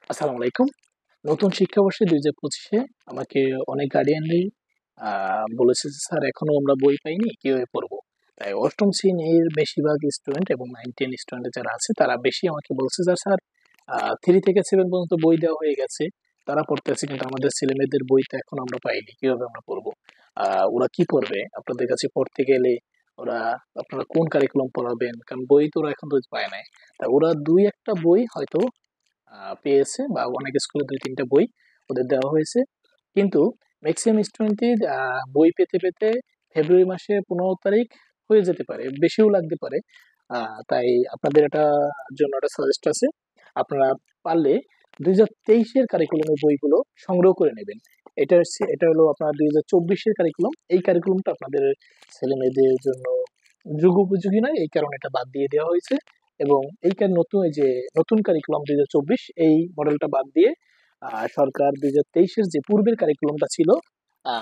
আসসালামু আলাইকুম। নতুন শিক্ষাবর্ষে ২০২৫-এ আমাকে অনেক গার্ডিয়ানরাই বলেছে যে, "স্যার এখনো আমরা বই পাইনি, কিভাবে পড়বো?" তাই ৮ম শ্রেণীর বেশিরভাগ স্টুডেন্ট এবং 9-10 স্টুডেন্ট যারা আছে তারা বেশি আমাকে বলছে যে, "স্যার 3 থেকে 7 পর্যন্ত বই দেওয়া হয়ে গেছে। তারা পড়তেছে কিন্তু আমাদের ছেলেমেয়েদের বই তো এখনো আমরা পাইনি। কিভাবে আমরা পড়বো? আ ওরা কি পড়বে? আপনাদের কাছে পড়তে গেলে ওরা আপনারা কোন কারিকুলাম পড়াবেন? কারণ বই তো ওরা এখন পর্যন্ত পায় নাই।" তা ওরা ২-১ টা বই হয়তো পেয়েছে বা অনেক স্কুলে ২-৩ টা বই ওদের দেওয়া হয়েছে। কিন্তু মেক্সিমাম স্টুডেন্টই বই পেতে, পেতে ফেব্রুয়ারি মাসের ১৫ তারিখ হয়ে যেতে পারে, বেশিও লাগতে পারে। আ তাই আপনাদের জন্য একটা সাজেস্ট আছে। আপনারা পারলে ২০২৩ এর কারিকুলামের বইগুলো সংগ্রহ করে নেবেন। এটা হলো আপনার ২০২৪ এর কারিকুলাম। এই কারিকুলামটা আপনাদের ছেলেমেয়েদের জন্য যুগোপযোগী নয়। এই কারণে এটা বাদ দিয়ে দেওয়া হয়েছে। এবং নতুন এই যে নতুন কারিকুলাম ২০২৪ এই মডেলটা বাদ দিয়ে সরকার ২০২৩ এর যে পূর্বের কারিকুলামটা ছিল, আ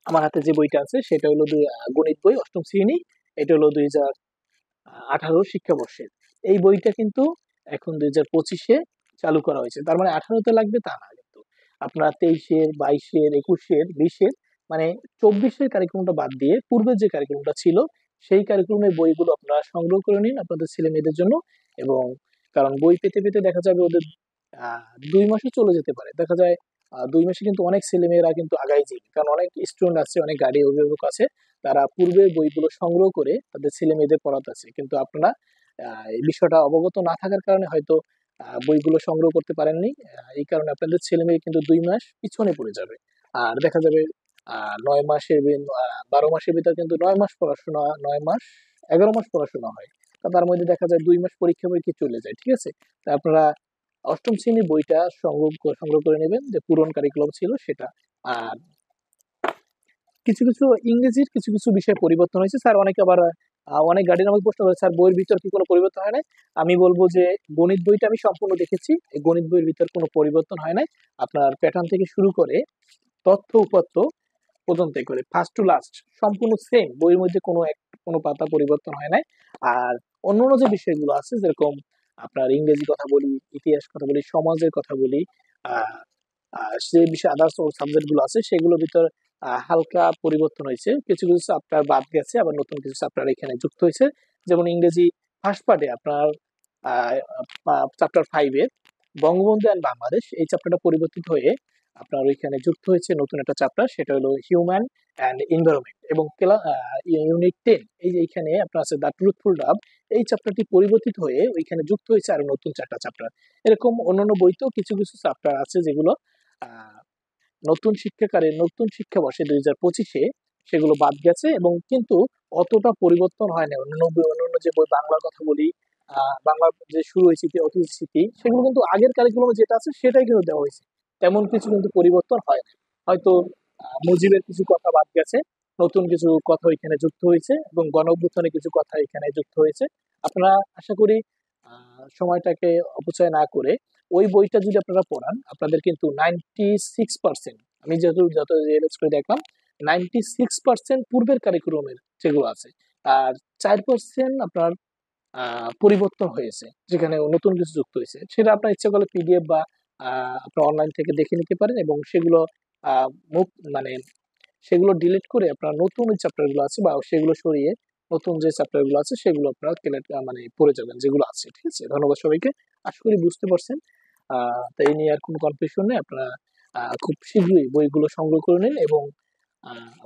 আমার হাতে যে বইটা আছে সেটা হলো গণিত বই ৮ম শ্রেণী। এটা হলো ২০১৮ শিক্ষাবর্ষের। এই বইটা কিন্তু এখন ২০২৫ এ চালু করা হয়েছে। তার মানে ১৮ তে লাগবে তা না কিন্তু। আপনার ২৩ এর, ২২ এর, ২১ এর, ২০ এর মানে ২৪ এর কারিকুলামটা বাদ দিয়ে পূর্বের যে কারিকুলামটা ছিল সেই কারিকুলামের বইগুলো আপনারা সংগ্রহ করে নিন আপনাদের ছেলেমেয়েদের জন্য। এবং কারণ বই পেতে, পেতে দেখা যাবে ওদের আ ২ মাসও চলে যেতে পারে। দেখা যায় ২ মাসে কিন্তু অনেক ছেলেমেয়েরা কিন্তু আগায় যায়। কারণ অনেক স্টুডেন্ট আছে, অনেক অভিভাবক আছে তারা পূর্বের বইগুলো সংগ্রহ করে তাদের ছেলে-মেয়েদের পড়াতেছে। কিন্তু আপনারা এই বিষয়টা অবগত না থাকার কারণে হয়তো বইগুলো সংগ্রহ করতে পারেননি। এই কারণে আপনাদের ছেলে-মেয়ে কিন্তু ২ মাস পিছনে পড়ে যাবে। আর দেখা যাবে আ ৯ মাসের ১২ মাসের ভিতর কিন্তু ৯ মাস পড়াশোনা, ৯ মাস ১১ মাস পড়াশোনা হয়। তার মধ্যে দেখা যায় ২ মাস পরীক্ষা চলে যায়। ঠিক আছে? তা আপনারা ৮ম শ্রেণীর বইটা সংগ্রহ করে নেবেন যে পুরনো কারিকুলাম ছিল সেটা। আর কিছু ইংরেজির কিছু বিষয় পরিবর্তন হয়েছে। স্যার অনেকে আবার অনেক গার্ডিয়ান আমাকে প্রশ্ন করে, "স্যার বইয়ের ভিতর কি কোনো পরিবর্তন হয় নাই?" আমি বলব যে গণিত বইটা আমি সম্পূর্ণ দেখেছি। এই গণিত বইয়ের ভিতর কোনো পরিবর্তন হয় নাই। আপনার প্যাটার্ন থেকে শুরু করে তথ্য-উপাত্ত পর্যন্ত করে ফার্স্ট টু লাস্ট সম্পূর্ণ সেম। বইয়ের মধ্যে কোনো পাতা পরিবর্তন হয় নাই। আর অন্যান্য যে বিষয়গুলো আছে যেরকম আপনার ইংরেজি কথা বলি, ইতিহাস কথা বলি, সমাজের কথা বলি, আ আ সে বিষয়ে আদার্স সাবজেক্ট গুলো আছে সেগুলোর ভিতর হালকা পরিবর্তন হয়েছে। কিছু চ্যাপ্টার বাদ গেছে আবার নতুন কিছু চ্যাপ্টার এখানে যুক্ত হয়েছে। যেমন ইংরেজি ফার্স্ট পার্টে আপনার আ চ্যাপ্টার 5 এর বঙ্গবন্ধু অ্যান্ড বাংলাদেশ এই চ্যাপ্টারটা পরিবর্তিত হয়ে আপনার ওইখানে যুক্ত হয়েছে নতুন একটা চ্যাপ্টার সেটা হলো হিউম্যান অ্যান্ড এনভায়রনমেন্ট এবং ইউনিট 10 এই যে এইখানে আপনার আছে দ্য ট্রুথফুল লাভ এই চ্যাপ্টারটি পরিবর্তিত হয়ে ওইখানে যুক্ত হয়েছে আরো নতুন ৪ টা চ্যাপ্টার। এরকম অন্যান্য বইতেও কিছু চ্যাপ্টার আছে যেগুলো আ নতুন শিক্ষাবর্ষে ২০২৫ এ সেগুলো বাদ গেছে এবং কিন্তু অতটা পরিবর্তন হয় নাই। অন্যান্য যে বই বাংলার কথা বলি, বাংলার যে শুরু হয়েছে অতীত স্মৃতি সেগুলো কিন্তু আগের কারিকুলামে যেটা আছে সেটাই কিন্তু দেওয়া হয়েছে। তেমন কিছু কিন্তু পরিবর্তন হয় নাই। হয়তো মুজিবের কিছু কথা বাদ গেছে, নতুন কিছু কথা ওইখানে যুক্ত হয়েছে এবং গণ-অভ্যুত্থানের কিছু কথা এখানে যুক্ত হয়েছে। আপনারা আশা করি সময়টাকে অপচয় না করে ওই বইটা যদি আপনারা পড়ান আপনাদের কিন্তু 96% আমি যত রিয়ালাইজ করে দেখলাম 96% পূর্বের কারিকুলামের যেগুলো আছে আর 4% আপনার পরিবর্তন হয়েছে যেখানে নতুন কিছু যুক্ত হয়েছে সেটা আপনার ইচ্ছা করলে পিডিএফ বা আপনার অনলাইন থেকে দেখে নিতে পারেন এবং সেগুলো আহ, মুখ মানে সেগুলো ডিলিট করে আপনার নতুন যে চ্যাপ্টার গুলো আছে বা সেগুলো সরিয়ে নতুন যে চ্যাপ্টার গুলো আছে সেগুলো আপনারা মানে পড়ে যাবেন যেগুলো আছে। ঠিক আছে? ধন্যবাদ সবাইকে। আশা করি বুঝতে পারছেন। তাই এই নিয়ে আর কোনো কনফিউশন নেই। আপনারা খুব শীঘ্রই বইগুলো সংগ্রহ করে নিন এবং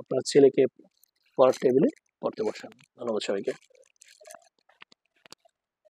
আপনার ছেলেকে পড়ার টেবিলে পড়তে বসান। ধন্যবাদ সবাইকে।